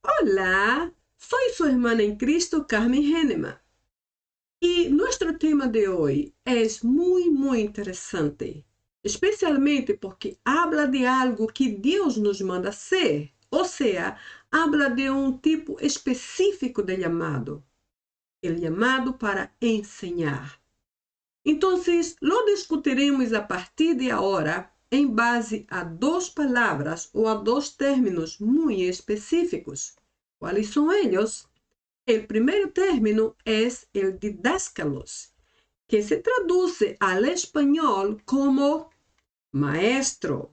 Hola, soy su hermana en Cristo, Carmen Henneman. Y nuestro tema de hoy es muy interesante, especialmente porque habla de algo que Dios nos manda hacer, o sea, habla de un tipo específico de llamado, el llamado para enseñar. Entonces, lo discutiremos a partir de ahora en base a dos palabras o a dos términos muy específicos. ¿Cuáles son ellos? El primer término es el didáscalos, que se traduce al español como maestro.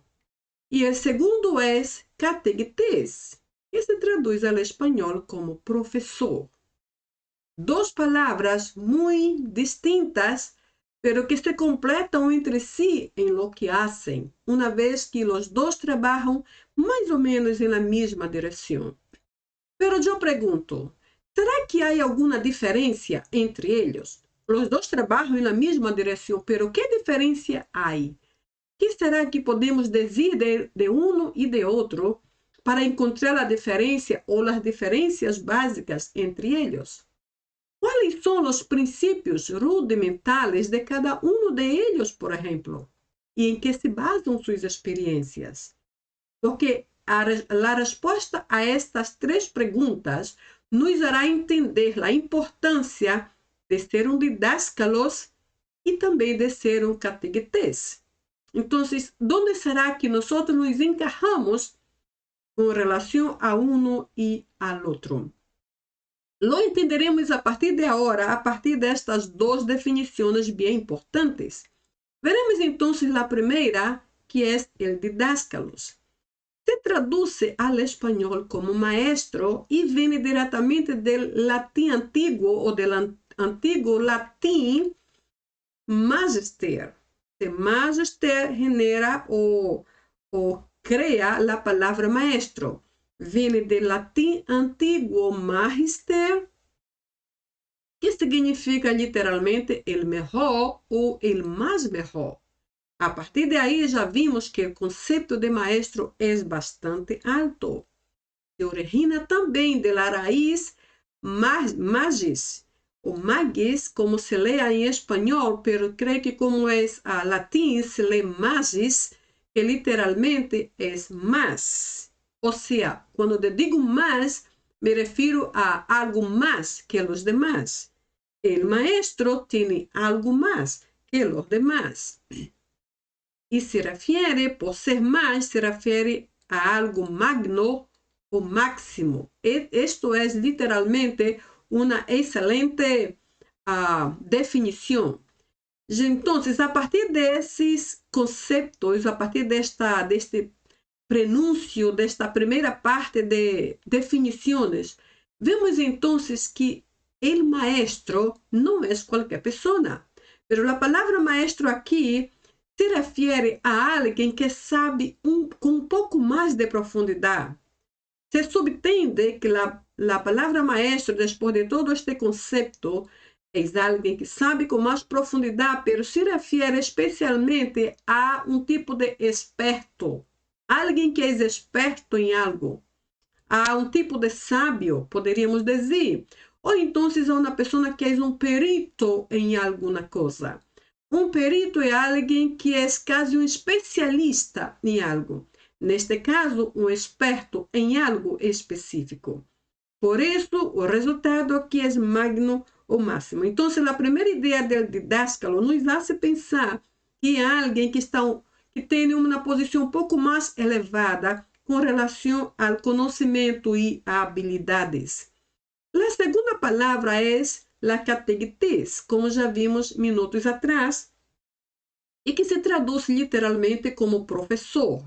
Y el segundo es catequetes, que se traduce al español como profesor. Dos palabras muy distintas, pero que se completan entre sí en lo que hacen, una vez que los dos trabajan más o menos en la misma dirección. Pero yo pregunto, ¿será que hay alguna diferencia entre ellos? Los dos trabajan en la misma dirección, pero ¿qué diferencia hay? ¿Qué será que podemos decir de uno y de otro para encontrar la diferencia o las diferencias básicas entre ellos? ¿Cuáles son los principios rudimentales de cada uno de ellos, por ejemplo? ¿Y en qué se basan sus experiencias? Porque la respuesta a estas tres preguntas nos hará entender la importancia de ser un didáscalos y también de ser un catequetés. Entonces, ¿dónde será que nosotros nos encajamos con relación a uno y al otro? Lo entenderemos a partir de ahora, a partir destas dos definiciones bien importantes. Veremos entonces la primera, que es el didáscalos. Se traduce al español como maestro y viene directamente del latín antiguo o del antiguo latín magister. De magister genera o crea la palabra maestro. Viene del latín antiguo magister, que significa literalmente el mejor o el más mejor. A partir de ahí já vimos que o conceito de maestro é bastante alto. Se origina também da raiz magis, o magis, como se lê em espanhol, pero creio que como é latim, se lê magis, que literalmente é mais. Ou seja, quando eu digo mais, me refiro a algo mais que os demás. El maestro tiene algo más que los demás. Y se refiere, por ser más, se refiere a algo magno o máximo. Esto es literalmente una excelente definición. Entonces, a partir de esos conceptos, a partir deste prenúncio, desta primeira parte de definições, vemos entonces que el maestro no es cualquier persona. Pero la palabra maestro aquí se refiere a alguien que sabe con un poco más de profundidad. Se subentende que la palabra maestro, después de todo este concepto, es alguien que sabe con más profundidad, pero se refiere especialmente a un tipo de experto. Alguém que é experto em algo, a um tipo de sábio, poderíamos dizer, ou então a uma pessoa que é um perito em alguma coisa. Um perito é alguém que é quase um especialista em algo. Neste caso, um experto em algo específico. Por isso, o resultado aqui é magno ou máximo. Então, a primeira ideia do didáscalo nos faz pensar que é alguém que tem uma posição um pouco mais elevada com relação ao conhecimento e habilidades. A segunda palavra é la catequetes, como já vimos minutos atrás, e que se traduz literalmente como professor.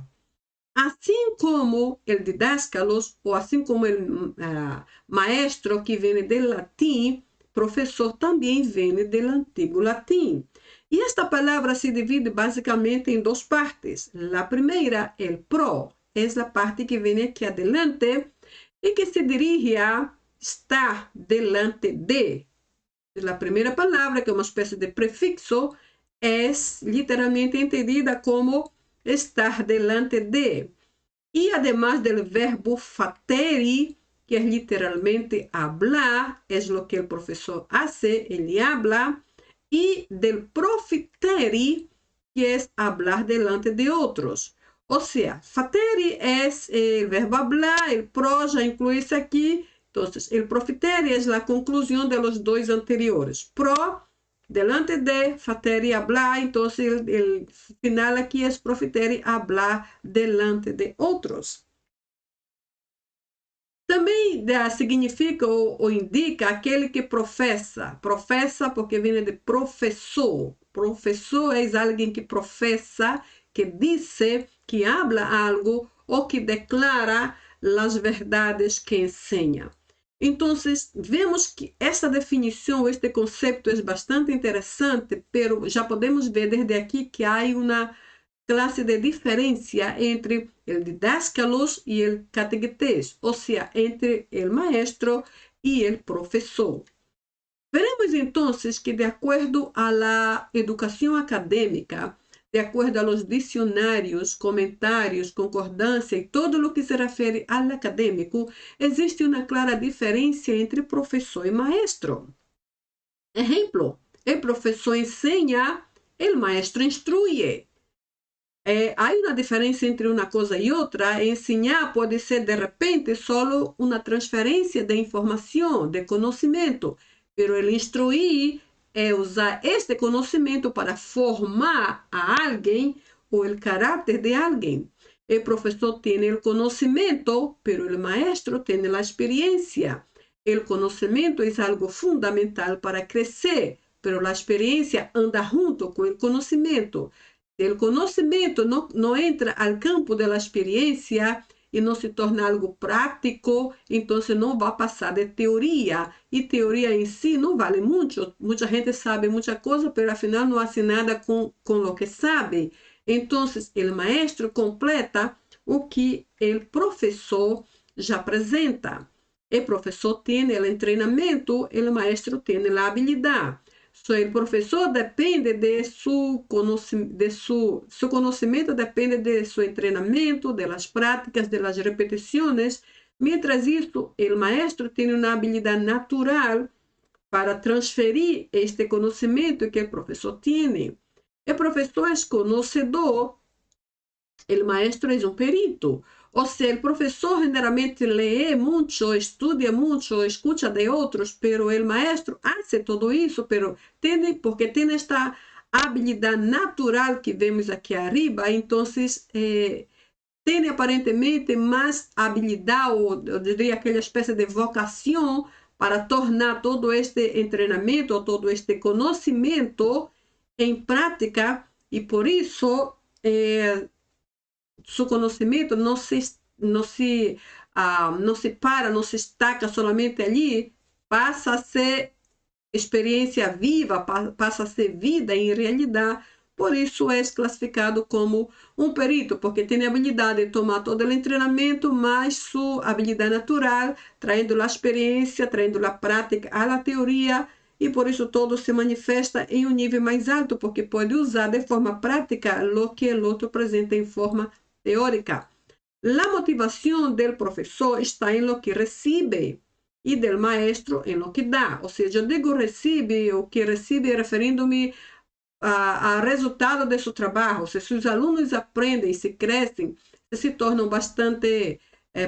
Assim como o didáscalos, ou assim como o maestro, que vem do latim, professor também vem do antigo latim. E esta palavra se divide basicamente em duas partes. A primeira, el pro, é a parte que vem aqui adelante e que se dirige a estar delante de. A primeira palavra, que é uma espécie de prefixo, é literalmente entendida como estar delante de. E además do verbo fateri, que es literalmente hablar, es lo que el profesor hace, él habla, y del profiteri, que es hablar delante de otros. O sea, fateri es el verbo hablar, el pro ya incluye aquí. Entonces, el profiteri es la conclusión de los dos anteriores. Pro, delante de, fateri, hablar. Entonces, el final aquí es profiteri, hablar delante de otros. Também significa ou indica aquele que professa. Professa porque vem de professor. Professor é alguém que professa, que diz, que habla algo ou que declara as verdades que ensina. Então, vemos que essa definição, este conceito é bastante interessante, mas já podemos ver desde aqui que há uma clase de diferencia entre el didáscalos y el catequetés, o sea, entre el maestro y el profesor. Veremos entonces que de acuerdo a la educación académica, de acuerdo a los diccionarios, comentarios, concordancia y todo lo que se refiere al académico, existe una clara diferencia entre profesor y maestro. Ejemplo, el profesor enseña, el maestro instruye. Há uma diferença entre uma coisa e outra. Ensinar pode ser, de repente, só uma transferência de informação, de conhecimento. Mas ele instruir é usar este conhecimento para formar a alguém ou o caráter de alguém. O professor tem o conhecimento, mas o maestro tem a experiência. O conhecimento é algo fundamental para crescer, mas a experiência anda junto com o conhecimento. O conhecimento não entra ao campo da experiência e não se torna algo prático, então não vai passar de teoria. E teoria em si não vale muito. Muita gente sabe muita coisa, mas afinal não faz nada com o que sabe. Então, o maestro completa o que o professor já apresenta. O professor tem o treinamento, o maestro tem a habilidade. O professor depende de su conhecimento, depende de seu treinamento, das práticas, das repetições. Mientras isso, o maestro tem uma habilidade natural para transferir este conhecimento que o professor tem. O professor é conhecedor, o maestro é perito. Ou seja, o professor generalmente lê muito, estuda muito, escuta de outros, pero o maestro hace todo isso, porque tem esta habilidade natural que vemos aqui arriba, então tem aparentemente mais habilidade, ou eu diria aquela espécie de vocação para tornar todo este treinamento, todo este conhecimento em prática, e por isso seu conhecimento não se para, não se estaca somente ali, passa a ser experiência viva, passa a ser vida em realidade. Por isso é classificado como um perito, porque tem a habilidade de tomar todo o treinamento, mais sua habilidade natural, trazendo a experiência, trazendo a prática, a teoria, e por isso todo se manifesta em um nível mais alto, porque pode usar de forma prática o que o outro apresenta em forma teórica. La motivación del profesor está en lo que recibe y del maestro en lo que da. O sea, yo digo recibe, o que recibe referindo-me a resultado de su trabajo. Si sus alumnos aprenden y se crecen, se tornan bastante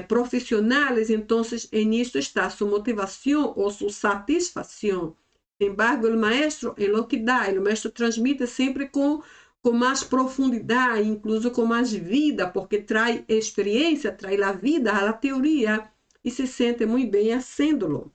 profissionais, entonces en esto está su motivación o su satisfacción. Sin embargo, el maestro en lo que da, el maestro transmite sempre com mais profundidade, incluso com mais vida, porque traz experiência, traz a vida, a teoria, e se sente muito bem haciéndolo.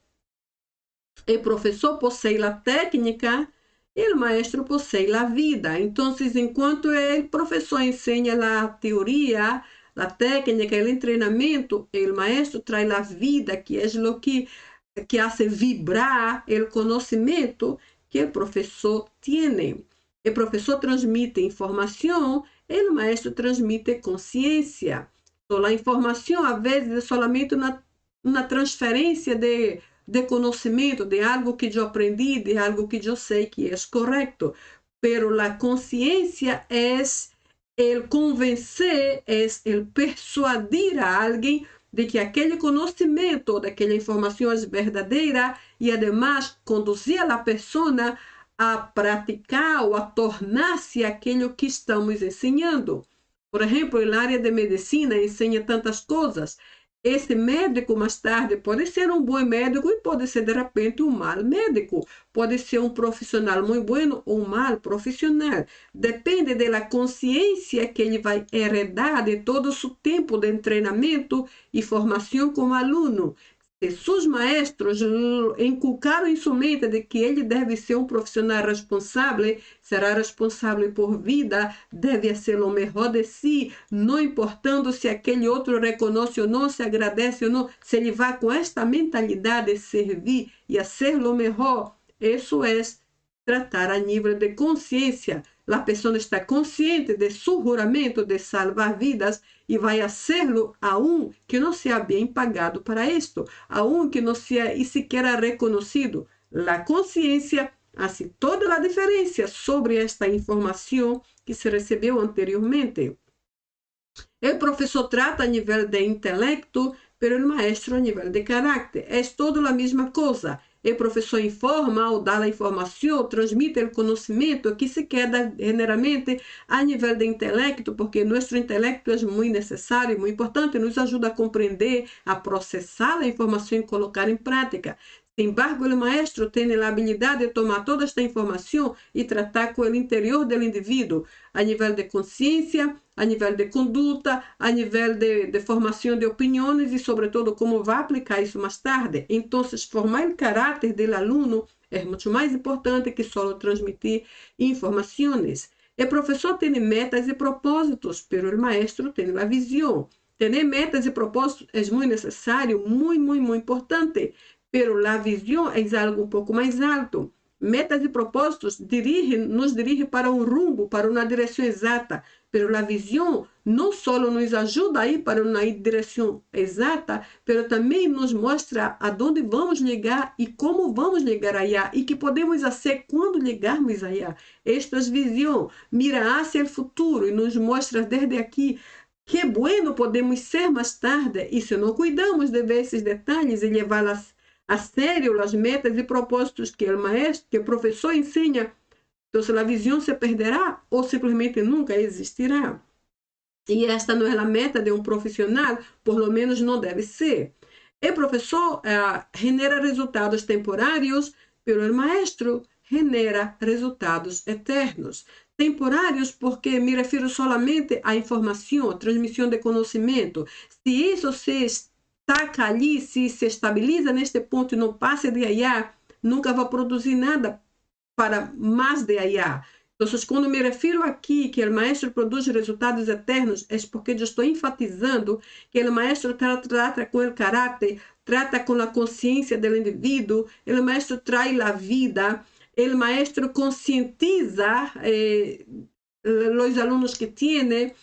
O professor possui a técnica e o maestro possui a vida. Então, enquanto o professor ensina a teoria, a técnica, o treinamento, o maestro traz a vida, que é o que hace vibrar o conhecimento que o professor tem. O professor transmite informação, o maestro transmite consciência. Então, a informação, às vezes, é somente uma transferência de conhecimento, de algo que eu aprendi, de algo que eu sei que é correto. Pero a consciência é o convencer, é o persuadir a alguém de que aquele conhecimento, daquela informação é verdadeira e, además, conduzir a pessoa a praticar ou a tornar-se aquilo que estamos ensinando. Por exemplo, na área de medicina ensina tantas coisas. Esse médico, mais tarde, pode ser um bom médico e pode ser, de repente, um mau médico. Pode ser um profissional muito bom ou um mau profissional. Depende da consciência que ele vai herdar de todo o seu tempo de treinamento e formação como aluno. Se seus maestros inculcaram em sua mente de que ele deve ser um profissional responsável, será responsável por vida, deve ser o melhor de si, não importando se aquele outro reconhece ou não, se agradece ou não, se ele vai com esta mentalidade de servir e a ser o melhor, isso é tratar a nível de consciência. A pessoa está consciente de seu juramento de salvar vidas e vai hacerlo aún que não seja bem pagado para isto, aún que não seja sequer reconhecido. A consciência hace toda a diferença sobre esta informação que se recebeu anteriormente. O professor trata a nível de intelecto, pero o maestro a nível de caráter. É toda a mesma coisa. O professor informa ou dá a informação, transmite o conhecimento que se queda generalmente a nível de intelecto, porque nosso intelecto é muito necessário, muito importante, nos ajuda a compreender, a processar a informação e colocar em prática. Sin embargo, o maestro tem a habilidade de tomar toda esta informação e tratar com o interior do indivíduo, a nível de consciência, a nível de conduta, a nível de formação de opiniões e, sobretudo, como vai aplicar isso mais tarde. Então, formar o caráter do aluno é muito mais importante que só transmitir informações. O professor tem metas e propósitos, pero o maestro tem a visão. Ter metas e propósitos é muito necessário, muito importante. Pero a visão é algo um pouco mais alto. Metas e propósitos nos dirigem para um rumo, para uma direção exata. Pero a visão não só nos ajuda a ir para uma direção exata, pero também nos mostra aonde vamos chegar e como vamos chegar allá e que podemos fazer quando chegarmos allá. Esta visão mira hacia o futuro e nos mostra desde aqui que bueno podemos ser mais tarde e se não cuidamos de ver esses detalhes e levá-las a sério as metas e propósitos que o maestro, que o professor ensina, então a visão se perderá ou simplesmente nunca existirá. E esta não é a meta de um profissional, por lo menos não deve ser. O professor genera resultados temporários, pero o maestro genera resultados eternos. Temporários porque me refiro solamente à informação, à transmissão de conhecimento. Se isso se taca ali, se estabiliza neste ponto e não passa de allá, nunca vai produzir nada para mais de allá. Então, quando me refiro aqui que o maestro produz resultados eternos, é porque eu estou enfatizando que o maestro trata com o caráter, trata com a consciência do indivíduo, o maestro traz a vida, o maestro conscientiza os alunos que tem,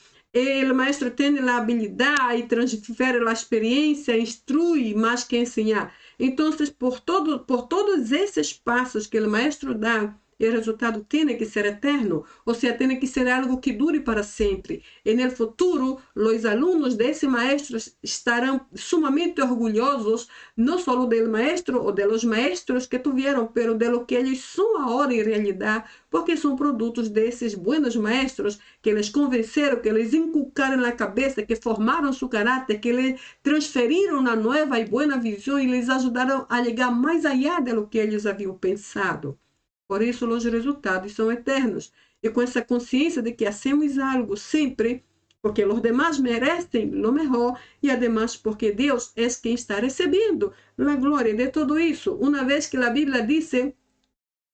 o maestro tem a habilidade e transfere a experiência, instrui mais que ensinar. Então, por todos esses passos que o maestro dá, o resultado tem que ser eterno, ou seja, tem que ser algo que dure para sempre. E no futuro, os alunos desse maestro estarão sumamente orgulhosos, não só do maestro ou dos maestros que tiveram, mas de lo que eles são agora em realidade, porque são produtos desses buenos maestros que eles convenceram, que eles inculcaram na cabeça, que formaram seu caráter, que eles transferiram uma nova e boa visão e lhes ajudaram a chegar mais allá de lo que eles haviam pensado. Por isso, os resultados são eternos. E com essa consciência de que hacemos algo sempre, porque os demais merecem o melhor, e además porque Deus é quem está recebendo a glória de tudo isso. Uma vez que a Bíblia diz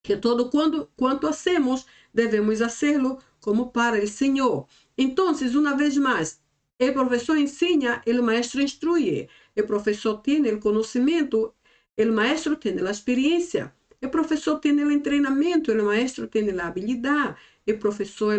que todo quanto hacemos, devemos fazê-lo como para o Senhor. Então, uma vez mais, o professor ensina, o maestro instrui. O professor tem o conhecimento, o maestro tem a experiência. O professor tem o treinamento, o maestro tem a habilidade, o professor é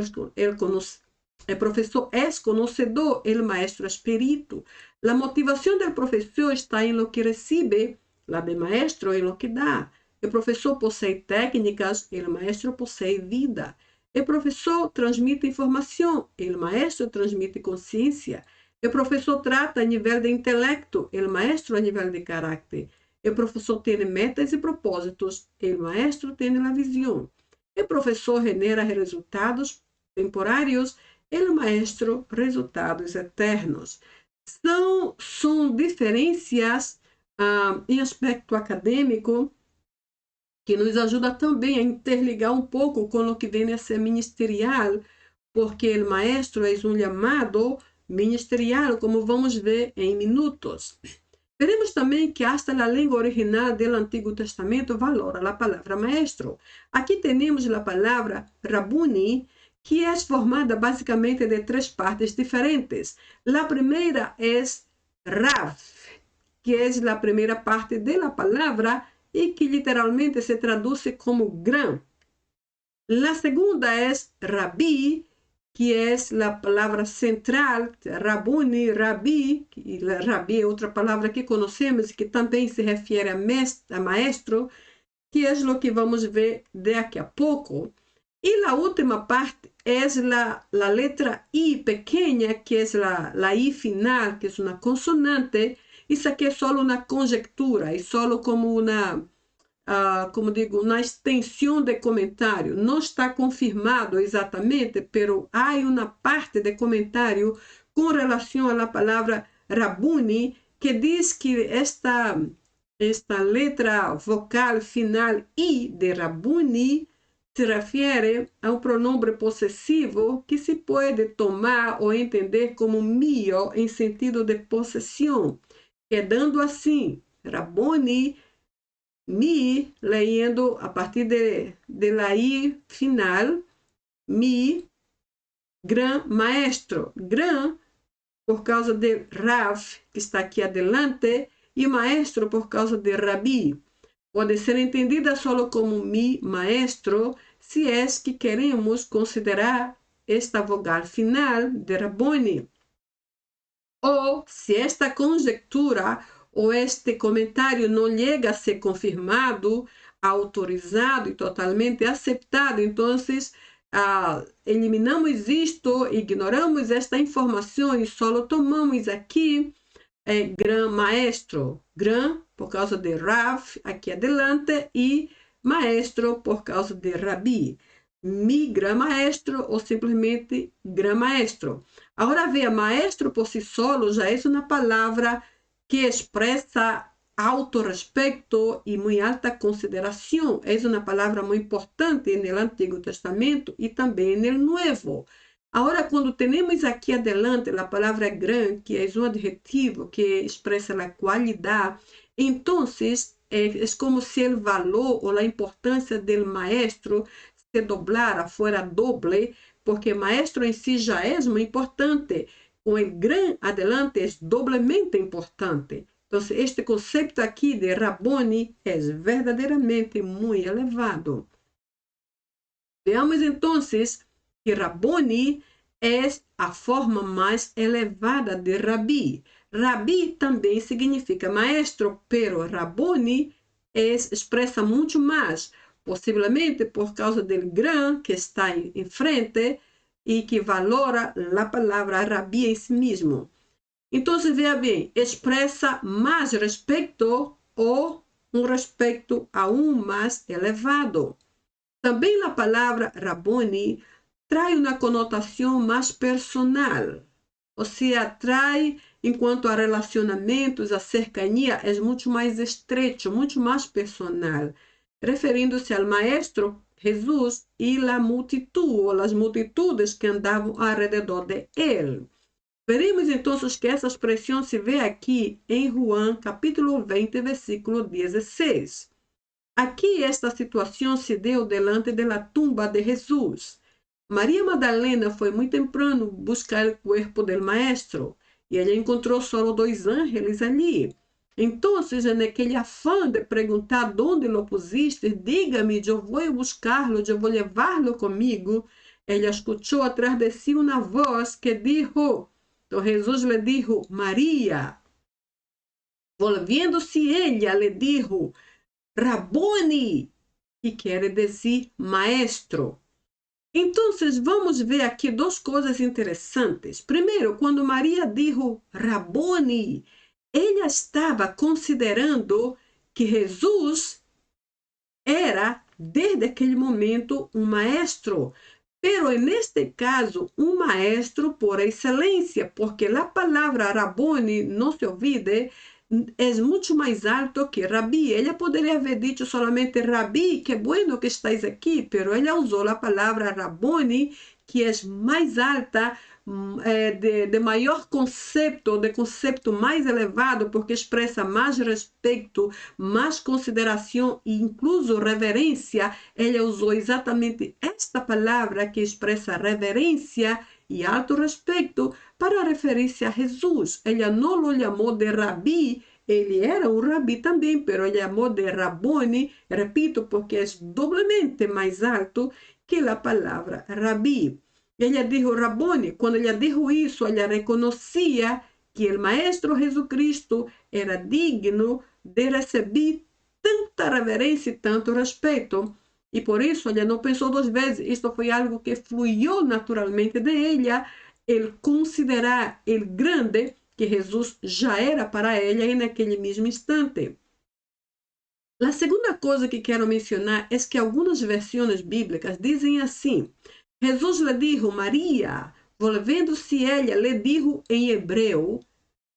conhecedor, o maestro é perito. A motivação do professor está em lo que recebe, a do maestro em lo que dá. O professor possui técnicas, o maestro possui vida. O professor transmite informação, o maestro transmite consciência. O professor trata a nível de intelecto, o maestro a nível de caráter. O professor tem metas e propósitos, o maestro tem a visão. O professor genera resultados temporários, o maestro resultados eternos. São diferenças em aspecto acadêmico que nos ajuda também a interligar um pouco com o que vem a ser ministerial, porque o maestro é um chamado ministerial, como vamos ver em minutos. Veremos também que hasta a língua original do Antigo Testamento valora a palavra maestro. Aqui temos a palavra Rabuni, que é formada basicamente de três partes diferentes. A primeira é Rav, que é a primeira parte da palavra e que literalmente se traduz como grã. A segunda é Rabi, que é a palavra central, Rabuni, Rabi, e Rabi é outra palavra que conhecemos que também se refere a maestro, que é o que vamos ver daqui a pouco. E a última parte é a letra I pequena, que é a I final, que é uma consonante. Isso aqui é só uma conjectura, é só como como digo, uma extensão de comentário. Não está confirmado exatamente, pero há uma parte de comentário com relação à palavra Rabuni, que diz que esta letra vocal final I de Rabuni se refere a um pronome possessivo que se pode tomar ou entender como mio em sentido de possessão, quedando assim, Rabuni, mi, lendo a partir de la I final, mi, gran maestro. Gran, por causa de Rav, que está aqui adelante, e maestro por causa de Rabi. Pode ser entendida só como mi, maestro, se é que queremos considerar esta vogal final de Raboni. Ou se esta conjectura ou este comentário não chega a ser confirmado, autorizado e totalmente aceptado, então eliminamos isto, ignoramos esta informação e só tomamos aqui gran maestro. Gran por causa de Rav, aqui adelante, e maestro por causa de Rabi. Mi gran maestro ou simplesmente gran maestro. Agora veja, maestro por si solo já é uma palavra que expressa autorrespeito e muito alta consideração. É uma palavra muito importante no Antigo Testamento e também no Novo. Agora, quando temos aqui adelante a palavra gran, que é um adjetivo que expressa a qualidade, então é como se o valor ou a importância do maestro se doblara, fuera doble, porque maestro em si já é muito importante. Com o gran adelante é doblemente importante. Então, este conceito aqui de Raboni é verdadeiramente muito elevado. Veamos então que Raboni é a forma mais elevada de Rabi. Rabi também significa maestro, pero Raboni expressa muito mais, possivelmente por causa do gran que está em frente e que valora a palavra Rabi em si mesmo. Então, veja bem, expressa mais respeito ou um respeito aún mais elevado. Também a palavra Raboni traz uma conotação mais personal, ou seja, traz, enquanto a relacionamentos, a cercania é muito mais estreito, muito mais personal, referindo-se ao Maestro Jesus e a multitud, ou as multitudes que andavam ao redor de ele. Veremos então que essa expressão se vê aqui em Juan, capítulo 20, versículo 16. Aqui esta situação se deu delante da tumba de Jesus. Maria Madalena foi muito temprano buscar o corpo do maestro e ela encontrou só 2 ángeles ali. Então, naquele afã de perguntar onde lo pusiste, diga-me, eu vou buscá-lo, eu vou levá-lo comigo. Ela escutou atrás de si uma voz que dijo, então Jesus lhe dijo, Maria. Volviendo-se ela, lhe dijo, Raboni, que quer dizer maestro. Então, vamos ver aqui duas coisas interessantes. Primeiro, quando Maria disse Rabboni, ela estava considerando que Jesus era, desde aquele momento, um maestro. Pero, neste caso, um maestro por excelência, porque a palavra Rabboni, não se olvide, é muito mais alto que Rabi. Ela poderia haver dito solamente Rabi, que bueno que estáis aqui, pero ela usou a palavra Rabboni, que é mais alta, de maior conceito, de conceito mais elevado, porque expressa mais respeito, mais consideração e incluso reverência. Ela usou exatamente esta palavra que expressa reverência e alto respeito para referir-se a Jesus. Ela não o chamou de Rabi, ele era um Rabi também, pero ele chamou de Rabboni, repito, porque é doblemente mais alto que a palavra Rabi. Ela disse Rabboni, quando ela disse isso, ela reconhecia que o Maestro Jesucristo era digno de receber tanta reverência e tanto respeito. E por isso ela não pensou duas vezes. Isto foi algo que fluiu naturalmente de ela, el considerar el grande que Jesus já era para ela naquele mesmo instante. A segunda coisa que quero mencionar é que algumas versões bíblicas dizem assim: Jesus lhe dijo Maria, volvendo-se ela, lhe dijo em hebreu,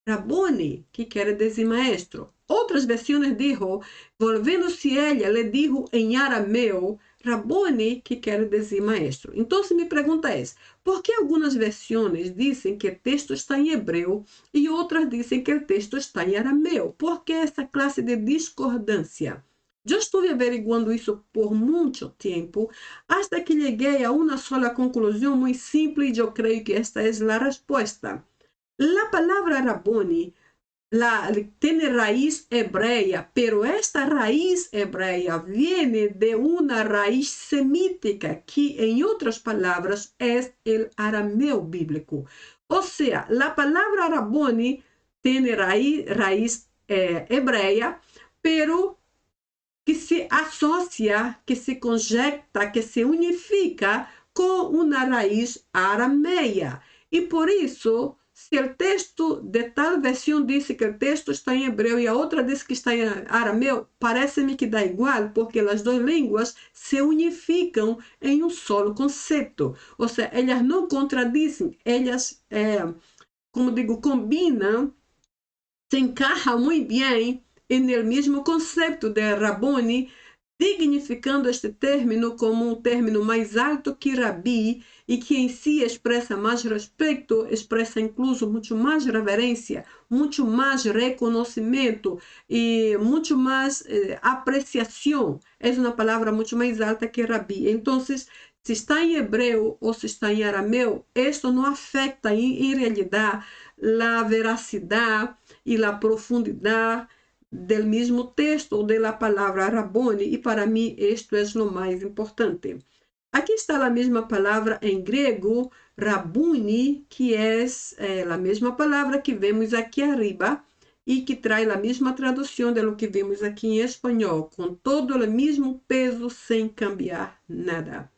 Rabboni, que quer dizer maestro. Outras versões dijo, volvendo-se ela, lhe dijo em arameu, Rabboni, que quer dizer maestro. Então, minha pergunta é, por que algumas versões dizem que o texto está em hebreu e outras dizem que o texto está em arameu? Por que essa classe de discordância? Eu estive averiguando isso por muito tempo, hasta que cheguei a uma sola conclusão muito simples e eu creio que esta é a resposta. La palabra Rabboni tiene raíz hebrea, pero esta raíz hebrea viene de una raíz semítica, que en otras palabras es el arameo bíblico. O sea, la palabra Rabboni tiene raíz hebrea, pero que se asocia, que se conjecta, que se unifica com uma raiz arameia. E por isso, se o texto de tal versão diz que o texto está em hebreu e a outra diz que está em arameu, parece-me que dá igual, porque as duas línguas se unificam em um solo conceito. Ou seja, elas não contradizem, elas, como digo, combinam, se encaixam muito bem no mesmo conceito de Rabboni, dignificando este término como um término mais alto que Rabi e que em si expressa mais respeito, expressa incluso muito mais reverência, muito mais reconhecimento e muito mais apreciação. É uma palavra muito mais alta que Rabi. Então, se está em hebreu ou se está em arameu, isto não afeta em realidade a veracidade e a profundidade del mismo texto de la palabra Rabboni, e para mim isto é o mais importante. Aqui está a mesma palavra em grego, Rabboni, que é a mesma palavra que vemos aqui arriba e que traz a mesma tradução de lo que vemos aqui em espanhol, com todo o mesmo peso, sem cambiar nada.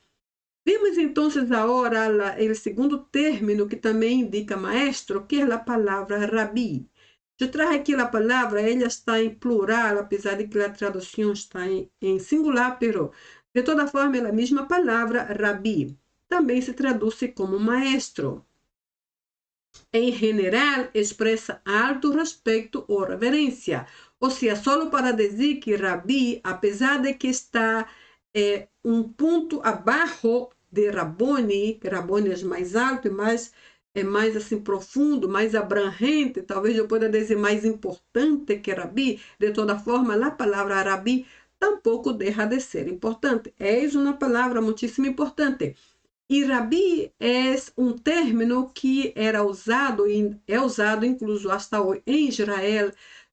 Vemos então agora o segundo término que também indica maestro, que é a palavra Rabi. Eu trago aqui a palavra, ela está em plural, apesar de que a tradução está em singular, pero de toda forma é a mesma palavra, Rabi. Também se traduz como maestro. Em geral, expressa alto respeito ou reverência. Ou seja, só para dizer que Rabi, apesar de que está um ponto abaixo de Rabboni, que Rabboni é mais alto e mais assim profundo, mais abrangente, talvez eu possa dizer mais importante que Rabi, de toda forma, a palavra Rabi tampouco deixa de ser importante. É uma palavra muitíssimo importante. E Rabi é um término que era usado e é usado incluso hasta hoje em Israel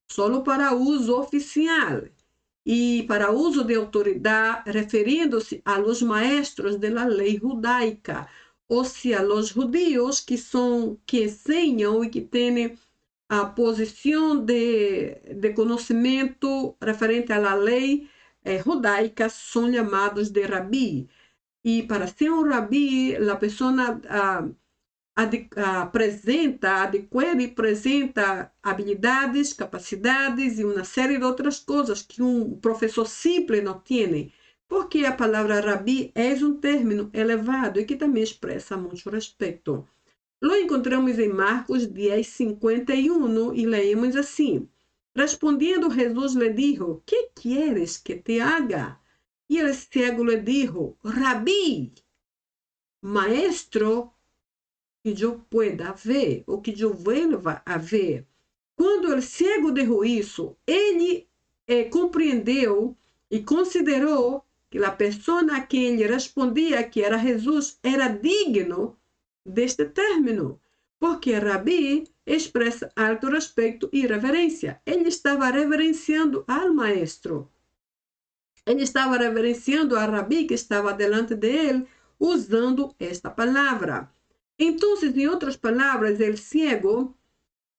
só para uso oficial e para uso de autoridade, referindo-se a los maestros de la lei judaica, ou seja, os judíos que ensinam e que têm a posição de conhecimento referente à lei judaica são chamados de Rabi. Y para ser un rabí, la persona adquire e presenta habilidades, capacidades e uma série de outras coisas que um professor simples não tem. Porque a palavra rabi é um término elevado e que também expressa muito respeito. Lo encontramos em Marcos 10:51 e leemos assim: Respondiendo Jesus lhe dijo: ¿Qué quieres que te haga? E el ciego le dijo: Rabí, maestro, que eu pueda ver, ou que eu vuelva a ver. Quando o cego dijo isso, ele compreendeu e considerou que a pessoa a quem ele respondia, que era Jesus, era digno deste término, porque Rabi expressa alto respeito e reverência. Ele estava reverenciando ao maestro. Ele estava reverenciando a Rabi que estava delante dele, usando esta palavra. Então, em outras palavras, o cego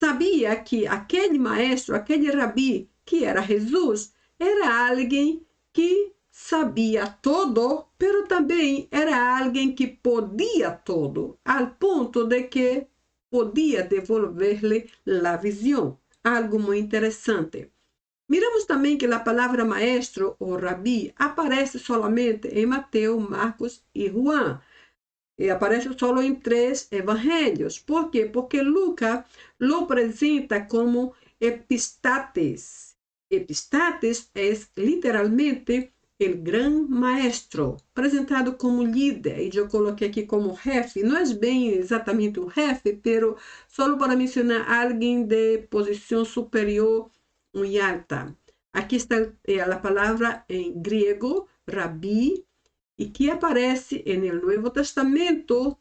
sabia que aquele maestro, aquele Rabi, que era Jesus, era alguém que sabia todo, pero também era alguém que podia todo, ao ponto de que podia devolver-lhe a visão. Algo muito interessante. Miramos também que a palavra maestro ou rabi aparece solamente em Mateus, Marcos e João. E aparece só em 3 evangelhos. Por quê? Porque Lucas lo apresenta como epistates. Epistates é literalmente o grande maestro, apresentado como líder. E eu coloquei aqui como jefe. Não é bem exatamente um jefe, pero só para mencionar alguém de posição superior e alta. Aqui está a palavra em grego, rabi, e que aparece no Novo Testamento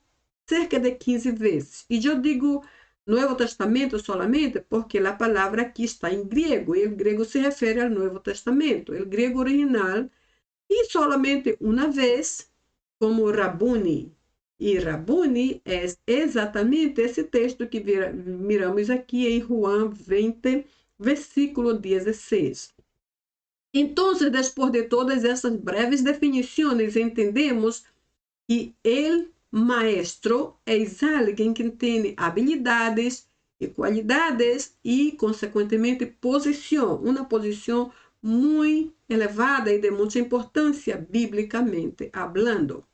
cerca de 15 vezes. E eu digo Novo Testamento solamente porque a palavra aqui está em grego, e o grego se refere ao Novo Testamento, o grego original, e solamente uma vez como Rabuni. E Rabuni é exatamente esse texto que miramos aqui em João 20, versículo 16. Então, depois de todas essas breves definições, entendemos que o maestro é alguém que tem habilidades e qualidades e, consequentemente, posição, uma posição muito elevada e de muita importância, biblicamente falando.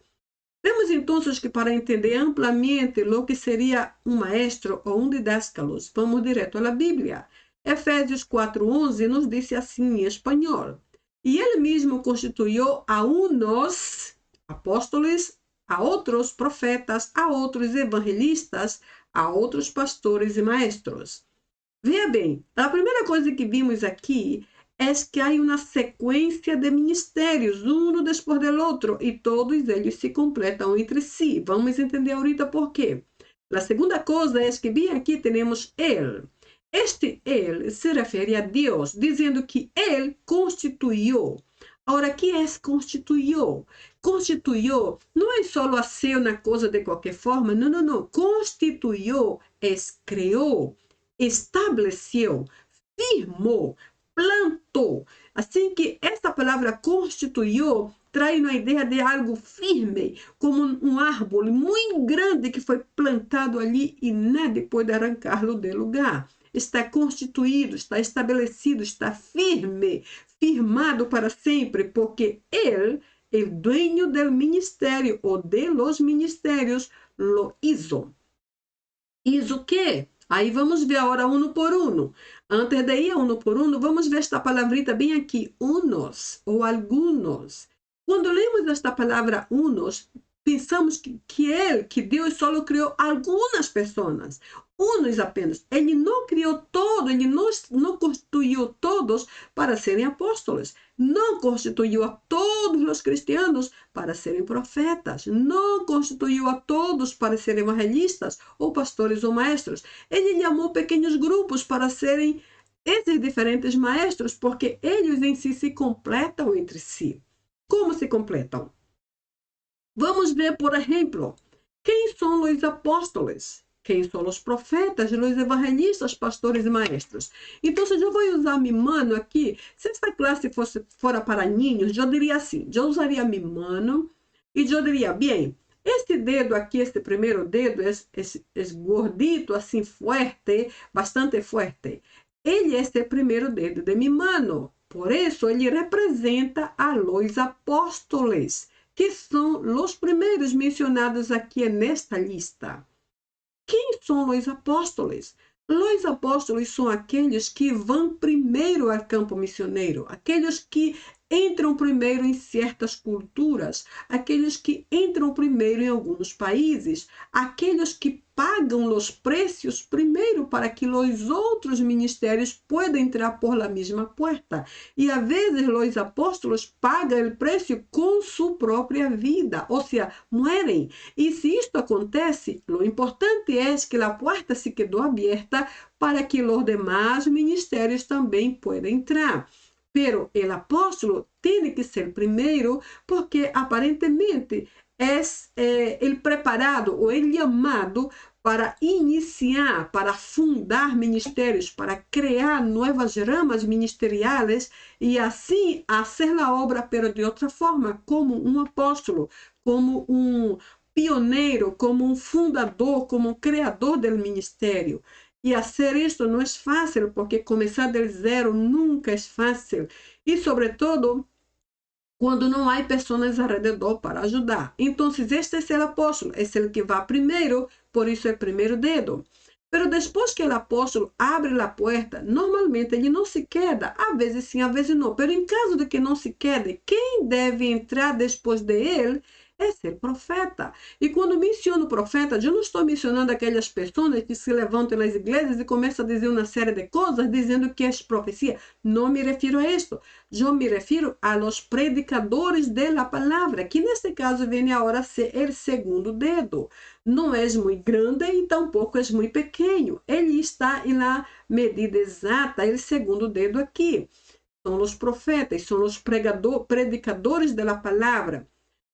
Vemos então que para entender amplamente o que seria um maestro ou um didáscalos, vamos direto à Bíblia. Efésios 4:11 nos diz assim em espanhol: E ele mesmo constituiu a uns apóstolos, a outros profetas, a outros evangelistas, a outros pastores e maestros. Veja bem, a primeira coisa que vimos aqui é que há uma sequência de ministérios, um depois do outro, e todos eles se completam entre si. Vamos entender ahorita por quê. A segunda coisa é que bem aqui temos ele. Este ele se refere a Deus, dizendo que ele constituiu. Agora, que é constituiu? Constituiu não é só ser uma coisa de qualquer forma, não. Constituiu é criou, estabeleceu, firmou, plantou. Assim que essa palavra constituiu traz uma ideia de algo firme, como um árvore muito grande que foi plantado ali e nada pode arrancá-lo do lugar. Está constituído, está estabelecido, está firme, firmado para sempre, porque ele, o dueño do ministério ou de los ministérios, lo hizo. Hizo o quê? Aí vamos ver agora um por um. Antes de ir a um por um, vamos ver esta palavrita bem aqui, unos ou algunos. Quando lemos esta palavra unos, pensamos que Deus só criou algumas pessoas, unos apenas. Ele não criou todos, ele não constituiu todos para serem apóstolos, não constituiu a todos os cristianos para serem profetas, não constituiu a todos para serem evangelistas ou pastores ou maestros. Ele chamou pequenos grupos para serem esses diferentes maestros, porque eles em si se completam entre si. Como se completam? Vamos ver, por exemplo, quem são os apóstolos, quem são os profetas, os evangelistas, pastores e maestros. Então, eu vou usar mi mano aqui. Se esta classe fora para ninhos, eu diria assim, eu usaria mi mano E eu diria, bem, este dedo aqui, este primeiro dedo, é gordito, assim, fuerte, bastante fuerte. Ele é o primeiro dedo de minha mano. Por isso, ele representa a los apóstolos, que são os primeiros mencionados aqui nesta lista. Quem são os apóstolos? Os apóstolos são aqueles que vão primeiro ao campo missioneiro, aqueles que entram primeiro em certas culturas, aqueles que entram primeiro em alguns países, aqueles que pagam os preços primeiro para que os outros ministérios possam entrar por la mesma porta. E às vezes os apóstolos pagam o preço com sua própria vida, ou seja, muerem. E se isto acontece, o importante é que a porta se quedou aberta para que os demais ministérios também possam entrar. Pero el apóstolo tiene que ser primero porque aparentemente es el preparado o el llamado para iniciar, para fundar ministérios, para crear nuevas ramas ministeriales y así hacer la obra, pero de otra forma, como un apóstolo, como un pioneiro, como um fundador, como um criador do ministério. E fazer isto não é fácil, porque começar do zero nunca é fácil. E, sobretudo, quando não há pessoas ao redor para ajudar. Então, este é o apóstolo, é o que vai primeiro, por isso é o primeiro dedo. Pero depois que o apóstolo abre a porta, normalmente ele não se queda. Às vezes sim, às vezes não. Pero em caso de que não se quede, quem deve entrar depois de ele é ser profeta. E quando menciono profeta, eu não estou mencionando aquelas pessoas que se levantam nas igrejas e começam a dizer uma série de coisas dizendo que é profecia. Não me refiro a isto. Eu me refiro a los predicadores da palavra, que neste caso vem agora ser o segundo dedo. Não é muito grande e tampouco é muito pequeno. Ele está na medida exata, o segundo dedo aqui. São os profetas, são os predicadores da palavra.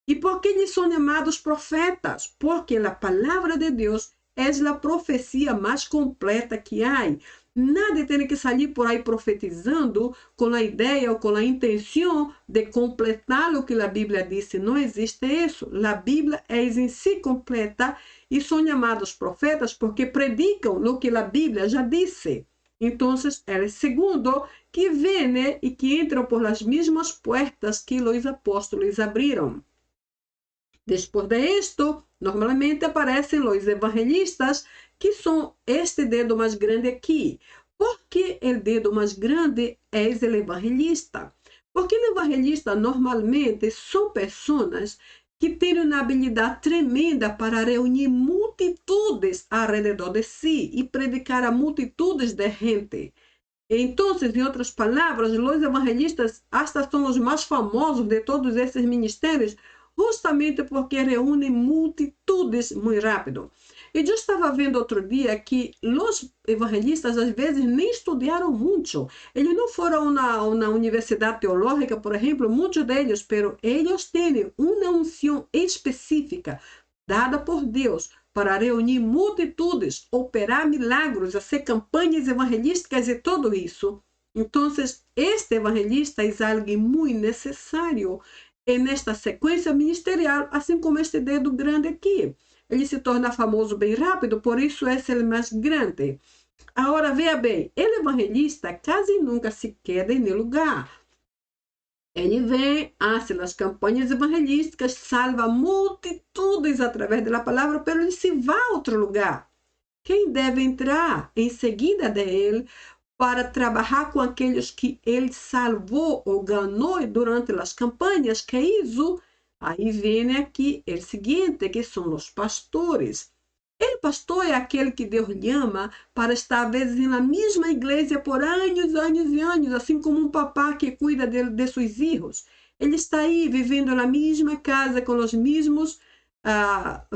E por que eles são chamados profetas? Porque a palavra de Deus é a profecia mais completa que há. Nada tem que sair por aí profetizando com a ideia ou com a intenção de completar o que a Bíblia disse. Não existe isso. A Bíblia é em si completa e são chamados profetas porque predicam o que a Bíblia já disse. Então, é o segundo que vem e que entra por as mesmas portas que os apóstolos abriram. Depois de isto, normalmente aparecem os evangelistas, que são este dedo mais grande aqui. Por que o dedo mais grande é o evangelista? Porque o evangelista normalmente são pessoas que têm uma habilidade tremenda para reunir multitudes ao redor de si e predicar a multitudes de gente. Então, em outras palavras, os evangelistas hasta são os mais famosos de todos esses ministérios, justamente porque reúne multitudes muito rápido. E eu estava vendo outro dia que os evangelistas, às vezes, nem estudaram muito. Eles não foram na universidade teológica, por exemplo, muitos deles, pero eles têm uma unção específica dada por Deus para reunir multitudes, operar milagros, fazer campanhas evangelísticas e tudo isso. Então, este evangelista é algo muito necessário nesta sequência ministerial, assim como este dedo grande aqui. Ele se torna famoso bem rápido, por isso é o mais grande. Agora, veja bem, o evangelista quase nunca se queda em lugar. Ele vem, faz as campanhas evangelísticas, salva multitudes através da palavra, mas ele se vai a outro lugar. Quem deve entrar em seguida dele para trabalhar com aqueles que ele salvou ou ganhou durante as campanhas, que é isso? Aí vem aqui o seguinte, que são os pastores. O pastor é aquele que Deus chama para estar, às vezes, na mesma igreja por anos, anos e anos, assim como um papá que cuida de seus filhos. Ele está aí, vivendo na mesma casa, com os mesmos, a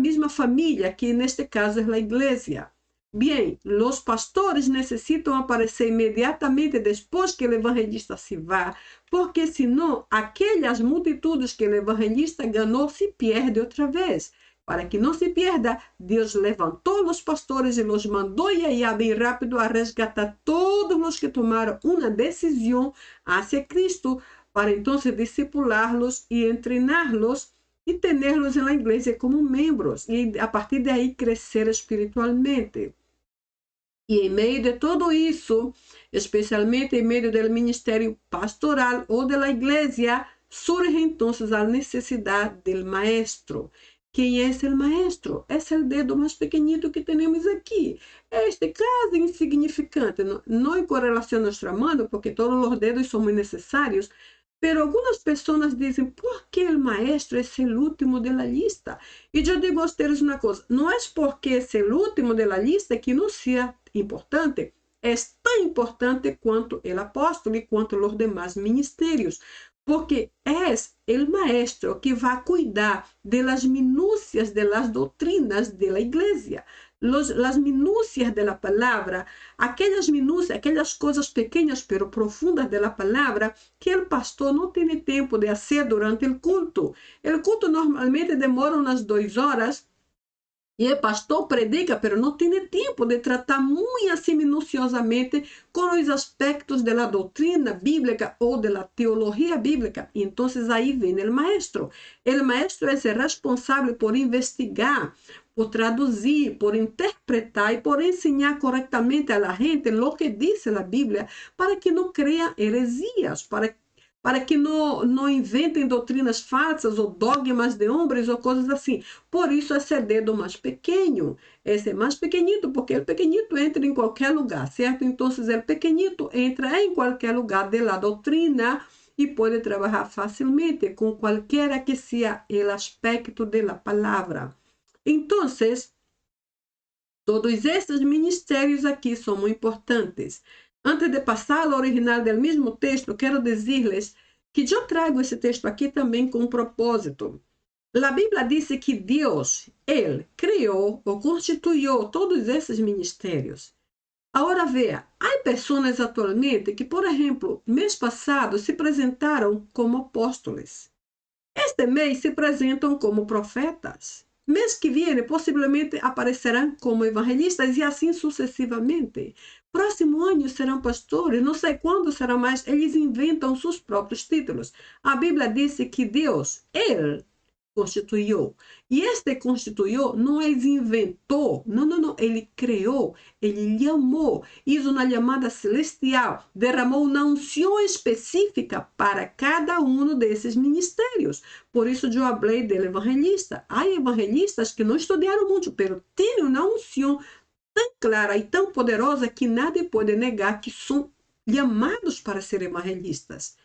mesma família, que neste caso é a igreja. Bem, os pastores necessitam aparecer imediatamente depois que o evangelista se vá, porque senão aquelas multitudes que o evangelista ganhou se perdem outra vez. Para que não se perda, Deus levantou os pastores e os mandou ir bem rápido a resgatar todos os que tomaram uma decisão hacia Cristo, para então discipulá-los e treiná-los y tenerlos en la iglesia como miembros y a partir de ahí crecer espiritualmente. E em meio de tudo isso, especialmente em meio do ministério pastoral ou da igreja, surge então a necessidade do maestro. Quem é o maestro? É o dedo mais pequenito que temos aqui. Este quase insignificante, não em correlação a nossa mão, porque todos os dedos são muito necessários, pero algumas pessoas dizem, por que o maestro é o último da lista? E eu digo a vocês uma coisa, não é porque é o último da lista que não seja importante, é tão importante quanto o apóstolo e quanto os demais ministérios, porque é o maestro que vai cuidar das minúcias das doutrinas da igreja, as minúcias da palavra, aquelas minúcias, aquelas coisas pequenas pero profundas da palavra que o pastor não tem tempo de fazer durante o culto. O culto normalmente demora umas 2 horas e o pastor predica, pero não tem tempo de tratar muito assim minuciosamente com os aspectos da doutrina bíblica ou da teologia bíblica. Então, aí vem o maestro. O maestro é o responsável por investigar, por traduzir, por interpretar e por ensinar corretamente a la gente lo que diz a Bíblia, para que não creiam heresias, para que não inventem doutrinas falsas ou dogmas de homens ou coisas assim. Por isso, esse dedo mais pequeno, esse é mais pequenito, porque o pequenito entra em qualquer lugar, certo? Então, o pequenito entra em qualquer lugar da doutrina e pode trabalhar facilmente com qualquer que seja o aspecto da palavra. Então, todos esses ministérios aqui são muito importantes. Antes de passar ao original do mesmo texto, quero dizer-lhes que eu trago esse texto aqui também com um propósito. A Bíblia diz que Deus, Ele, criou ou constituiu todos esses ministérios. Agora, veja, há pessoas atualmente que, por exemplo, mês passado se apresentaram como apóstolos. Este mês se apresentam como profetas. Mês que vem, possivelmente aparecerão como evangelistas e assim sucessivamente. Próximo ano serão pastores, não sei quando serão mais, eles inventam seus próprios títulos. A Bíblia diz que Deus, Ele, constituiu. E este constituiu não é inventou, não, ele criou, ele chamou, hizo uma chamada celestial, derramou uma unção específica para cada um desses ministérios. Por isso eu falei do evangelista. Há evangelistas que não estudaram muito, mas têm uma unção tão clara e tão poderosa que nadie pode negar que são chamados para ser evangelistas.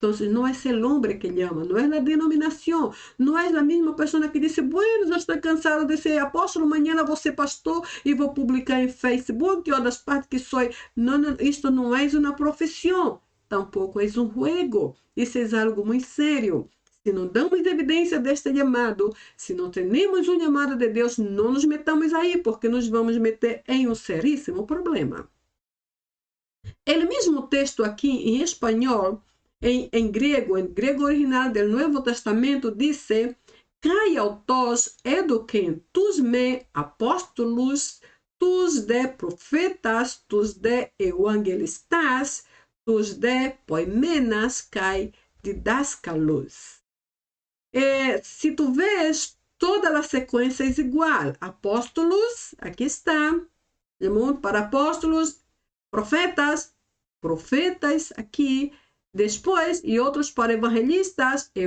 Então, não é o homem que llama, não é a denominação, não é a mesma pessoa que diz, bueno, já estou cansado de ser apóstolo, amanhã vou ser pastor e vou publicar em Facebook ou das partes que sou. Não, isto não é uma profissão, tampouco é um juego, isso é algo muito sério. Se não damos evidência deste chamado, se não temos um chamado de Deus, não nos metamos aí, porque nos vamos meter em um seríssimo problema. O mesmo texto aqui em espanhol, em grego original do Novo Testamento, diz: Cai autos eduquem tus me apóstolos, tus de profetas, tus de evangelistas, tus de poimenas, cai didáscalos. Se tu vês, toda a sequência é igual. Apóstolos, aqui está. Para apóstolos, profetas, aqui. Depois, e outros para evangelistas, e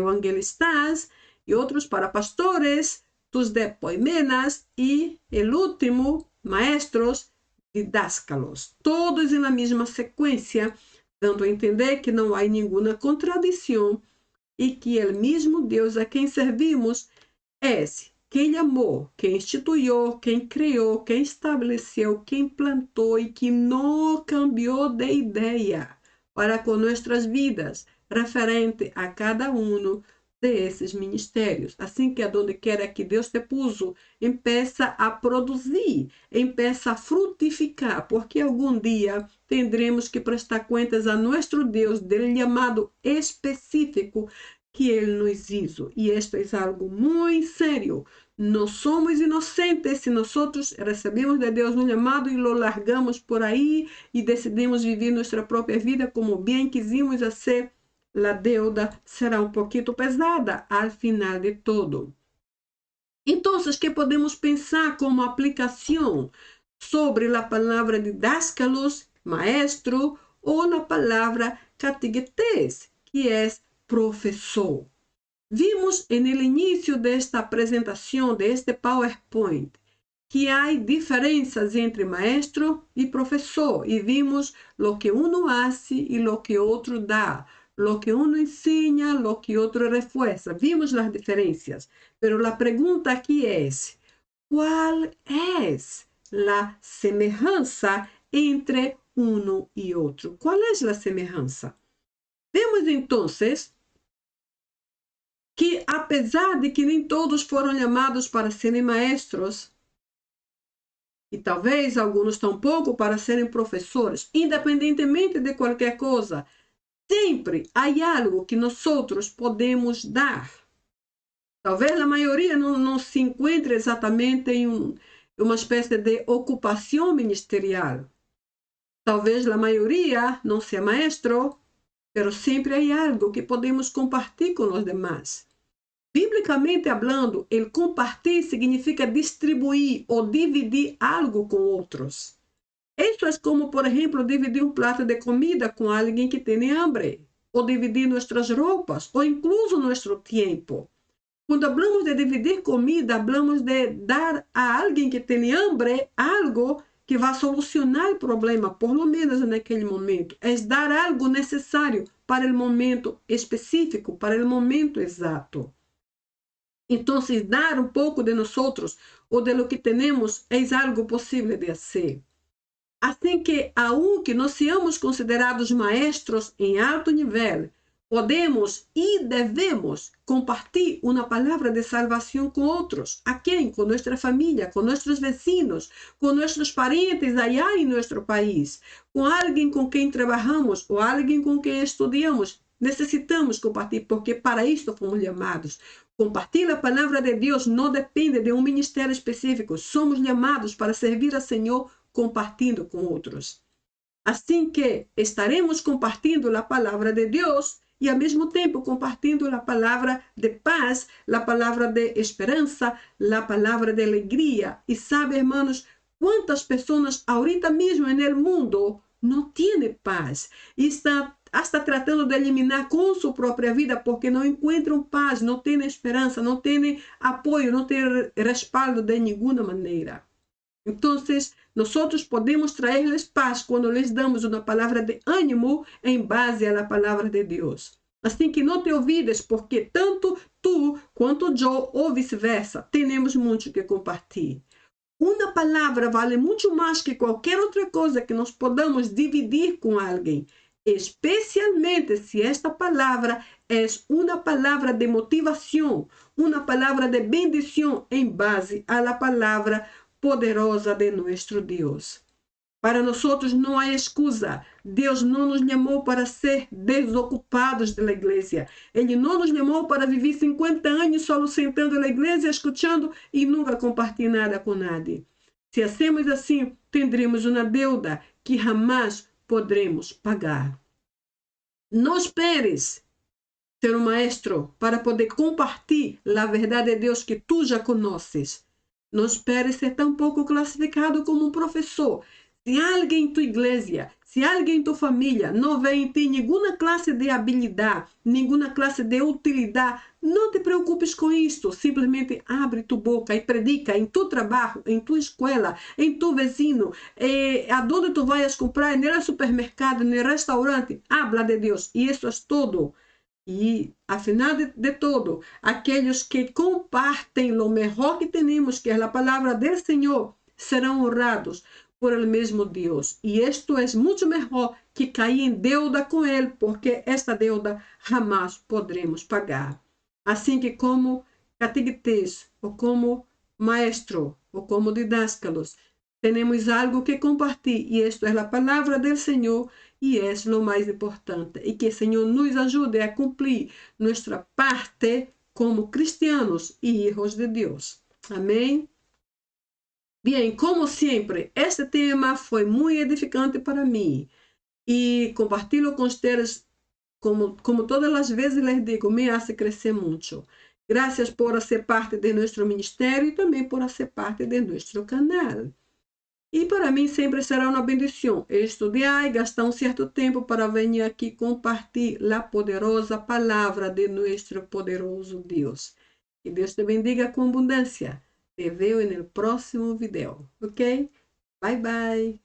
outros para pastores, tus de poimenas, e o último, maestros, didáscalos. Todos na mesma sequência, dando a entender que não há nenhuma contradição e que o mesmo Deus a quem servimos é quem amou, quem instituiu, quem criou, quem estabeleceu, quem plantou e que não cambiou de ideia para com nossas vidas, referente a cada um desses ministérios. Assim que aonde quer que Deus te puso, empeça a produzir, empeça a frutificar, porque algum dia teremos que prestar contas a nosso Deus do chamado específico que Ele nos hizo. E isto é algo muito sério. Não somos inocentes se nós recebemos de Deus um chamado e lo largamos por aí e decidimos viver nossa própria vida como bem quisimos fazer. la deuda será un poquito pesada al final de todo. Entonces, ¿qué podemos pensar como aplicación sobre la palabra didáscalos, maestro, o la palabra catequetes, que es profesor? Vimos en el inicio de esta presentación, de este PowerPoint, que hay diferencias entre maestro y profesor, y vimos lo que uno hace y lo que otro da, lo que uno enseña, lo que otro refuerza. Vimos las diferencias, pero la pregunta aquí es, ¿cuál es la semejanza entre uno y otro? ¿Cuál es la semejanza? Vemos entonces que, apesar de que nem todos foram chamados para serem maestros, e talvez alguns tampouco para serem professores, independentemente de qualquer coisa, sempre há algo que nós podemos dar. Talvez a maioria não se encontre exatamente em uma espécie de ocupação ministerial. Talvez a maioria não seja maestro, mas sempre há algo que podemos compartilhar com os demais. Biblicamente hablando, el compartir significa distribuir ou dividir algo com outros. Isso é como, por exemplo, dividir um prato de comida com alguém que tem hambre, ou dividir nossas roupas, ou incluso nosso tempo. Quando hablamos de dividir comida, hablamos de dar a alguém que tem hambre algo que vai solucionar o problema, por lo menos naquele momento. É dar algo necessário para o momento específico, para o momento exato. Então, dar um pouco de nós ou de lo que temos é algo possível de fazer. Assim que, aunque não sejamos considerados maestros em alto nível, podemos e devemos compartilhar uma palavra de salvação com outros. A quem? Com nossa família, com nossos vecinos, com nossos parentes allá em nosso país, com alguém com quem trabalhamos ou alguém com quem estudamos. Necessitamos compartilhar, porque para isto fomos chamados. Compartilhar a palavra de Deus não depende de um ministério específico. Somos chamados para servir ao Senhor compartilhando com outros. Assim que estaremos compartilhando a palavra de Deus e ao mesmo tempo compartilhando a palavra de paz, a palavra de esperança, a palavra de alegria. E sabe, irmãos, quantas pessoas ahorita mesmo no mundo não têm paz e estão hasta tratando de eliminar com sua própria vida porque não encontram paz, não têm esperança, não têm apoio, não têm respaldo de nenhuma maneira. Então, nós podemos trazer-lhes paz quando lhes damos uma palavra de ânimo em base à palavra de Deus. Assim que não te olvides, porque tanto tu quanto eu, ou vice-versa, temos muito que compartilhar. Uma palavra vale muito mais que qualquer outra coisa que nós podamos dividir com alguém. Especialmente se esta palavra é uma palavra de motivação, uma palavra de bendição em base à palavra poderosa de nosso Deus. Para nós não há excusa. Deus não nos chamou para ser desocupados da igreja. Ele não nos chamou para viver 50 anos só sentando na igreja, escutando e nunca compartilhar nada com nadie. Se hacemos assim, teremos uma deuda que jamais podremos pagar. Não esperes ser um maestro para poder compartilhar a verdade de Deus que tu já conheces. Não esperes ser tampouco classificado como um professor. Se alguém em tua igreja, se alguém em tua família não vê em ti nenhuma classe de habilidade, nenhuma classe de utilidade, não te preocupes com isto. Simplesmente abre tu boca e predica em tu trabalho, em tua escola, em tu vecino, aonde tu vais comprar, no supermercado, no restaurante. Habla de Deus. E isso é tudo. E, afinal de todo, aqueles que compartem o melhor que temos, que é a palavra do Senhor, serão honrados por el mesmo Deus. E isto é muito melhor que cair em deuda com Ele, porque esta deuda jamais poderemos pagar. Assim que como catequetes, ou como maestro, ou como didáscalos, temos algo que compartilhar, e isto é a palavra do Senhor, e é o mais importante. E que o Senhor nos ajude a cumprir nossa parte como cristianos e hijos de Deus. Amém? Bem, como sempre, este tema foi muito edificante para mim. E compartilho com vocês como todas as vezes les digo, me hace crescer muito. Gracias por ser parte de nosso ministério e também por ser parte de nosso canal. E para mim sempre será uma bendição estudar e gastar um certo tempo para vir aqui compartilhar a poderosa palavra de nosso poderoso Deus. Que Deus te bendiga com abundância. Te vejo no próximo vídeo, ok? Bye, bye.